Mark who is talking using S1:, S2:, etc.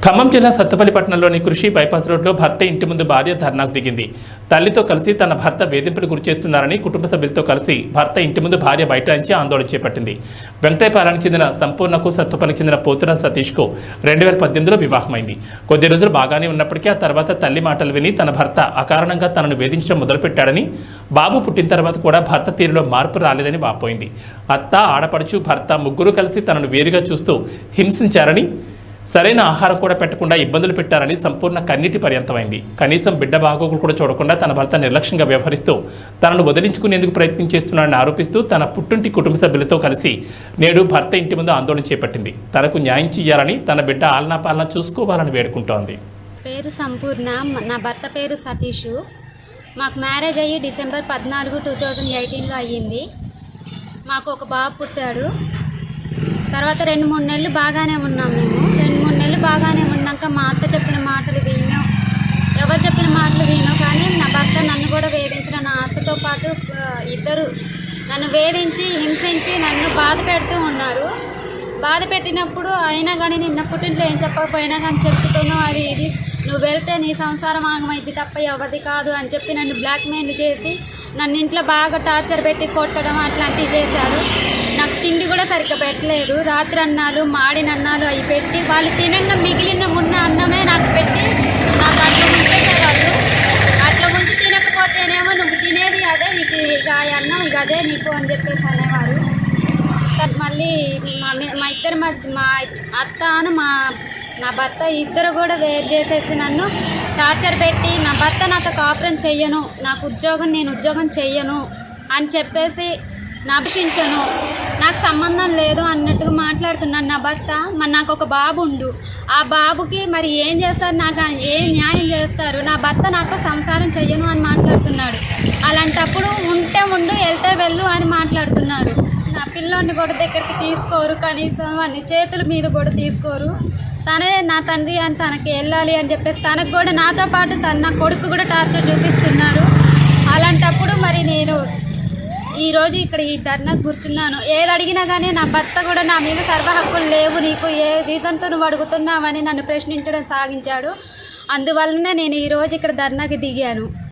S1: ఖమ్మం జిల్లా సత్తుపల్లి పట్టణంలోని కృషి బైపాస్ రోడ్లో భర్త ఇంటి ముందు భార్య ధర్నాకు దిగింది. తల్లితో కలిసి తన భర్త వేధింపులు గురిచేస్తున్నారని కుటుంబ సభ్యులతో కలిసి భర్త ఇంటి ముందు భార్య బయట నుంచి ఆందోళన చేపట్టింది. వెంకటాయపాలెంకి చెందిన సంపూర్ణకు సత్తుపల్లికి చెందిన పోతురా సతీష్కు 2018లో వివాహమైంది. కొద్ది రోజులు బాగానే ఉన్నప్పటికీ ఆ తర్వాత తల్లి మాటలు విని తన భర్త అకారణంగా తనను వేధించడం మొదలుపెట్టాడని, బాబు పుట్టిన తర్వాత కూడా భర్త తీరులో మార్పు రాలేదని వాపోయింది. అత్త, ఆడపడుచు, భర్త ముగ్గురు కలిసి తనను వేరుగా చూస్తూ హింసించారని, సరైన ఆహారం కూడా పెట్టకుండా ఇబ్బందులు పెట్టారని సంపూర్ణ కన్నీటి పర్యంతమైంది. కనీసం బిడ్డ బాగోగులు కూడా చూడకుండా తన భర్త నిర్లక్ష్యంగా వ్యవహరిస్తూ తనను వదిలించుకునేందుకు ప్రయత్నం చేస్తున్నాడని ఆరోపిస్తూ తన పుట్టింటి కుటుంబ సభ్యులతో కలిసి నేడు భర్త ఇంటి ముందు ఆందోళన చేపట్టింది. తనకు న్యాయం చేయాలని, తన బిడ్డ ఆలనా పాలన చూసుకోవాలని వేడుకుంటోంది.
S2: పేరు సంపూర్ణ, నా భర్త పేరు సతీష్. మాకు మ్యారేజ్ అయ్యి డిసెంబర్ 14, 2018లో అయ్యింది. మాకు ఒక బాబు పుట్టాడు. తర్వాత 2-3 నెలలు బాగానే ఉన్నాం. మేము 2-3 నెలలు బాగానే ఉన్నాక మా అత్త చెప్పిన మాటలు విను, ఎవరు చెప్పిన మాటలు విను, కానీ నా భర్త నన్ను కూడా వేధించిన, నా అత్తతో పాటు ఇద్దరు నన్ను వేధించి, హింసించి నన్ను బాధ పెడుతూ ఉన్నారు. బాధ పెట్టినప్పుడు అయినా కానీ నిన్న పుట్టింట్లో ఏం చెప్పకపోయినా కానీ చెప్తున్నావు, అది ఇది నువ్వు వెళ్తే నీ సంసారం ఆగమైంది తప్ప ఎవరిది కాదు అని చెప్పి నన్ను బ్లాక్మెయిల్ చేసి నన్ను ఇంట్లో బాగా టార్చర్ పెట్టి కొట్టడం అట్లాంటివి చేశారు. నాకు తిండి కూడా సరిగ్గా పెట్టలేదు. రాత్రి అన్నాలు, మాడిన అన్నాలు అవి పెట్టి వాళ్ళు తినంగా మిగిలిన ఉన్న అన్నమే నాకు పెట్టి నాకు అట్లా ముంచేసేవాళ్ళు. అట్లా ముంచి తినకపోతేనేమో నువ్వు తినేది అదే, నీకు ఇక అన్నం ఇక అదే నీకు అని చెప్పేసి అనేవారు. మళ్ళీ మా ఇద్దరు మా అత్తను నా భర్త ఇద్దరు కూడా వేరు చేసేసి నన్ను టార్చర్ పెట్టి, నా భర్త నాతో కాపురం చెయ్యను, నేను ఉద్యోగం చెయ్యను అని చెప్పేసి నాభిషించను, నాకు సంబంధం లేదు అన్నట్టుగా మాట్లాడుతున్నాను నా భర్త. మరి నాకు ఒక బాబు ఉండు, ఆ బాబుకి మరి ఏం చేస్తారు, నాకు ఏం న్యాయం చేస్తారు, నా భర్త నాతో సంసారం చెయ్యను అని మాట్లాడుతున్నాడు. అలాంటప్పుడు ఉంటే ఉండు, వెళ్తే వెళ్ళు అని మాట్లాడుతున్నారు. నా పిల్లోని కూడా దగ్గరికి తీసుకోరు, కనీసం వాడిని చేతుల మీద కూడా తీసుకోరు. తనే నా తండ్రి అని తనకి వెళ్ళాలి అని చెప్పేసి తనకు కూడా నాతో పాటు నా కొడుకు కూడా టార్చర్ చూపిస్తున్నారు. అలాంటప్పుడు మరి నేను ఈరోజు ఇక్కడ ఈ ధర్నాకు కూర్చున్నాను. ఏది అడిగినా కానీ నా భర్త కూడా నా మీద సర్వ హక్కులు లేవు, నీకు ఏ రీజన్తో నువ్వు అడుగుతున్నావని నన్ను ప్రశ్నించడం సాగించాడు. అందువల్లనే నేను ఈరోజు ఇక్కడ ధర్నాకి దిగాను.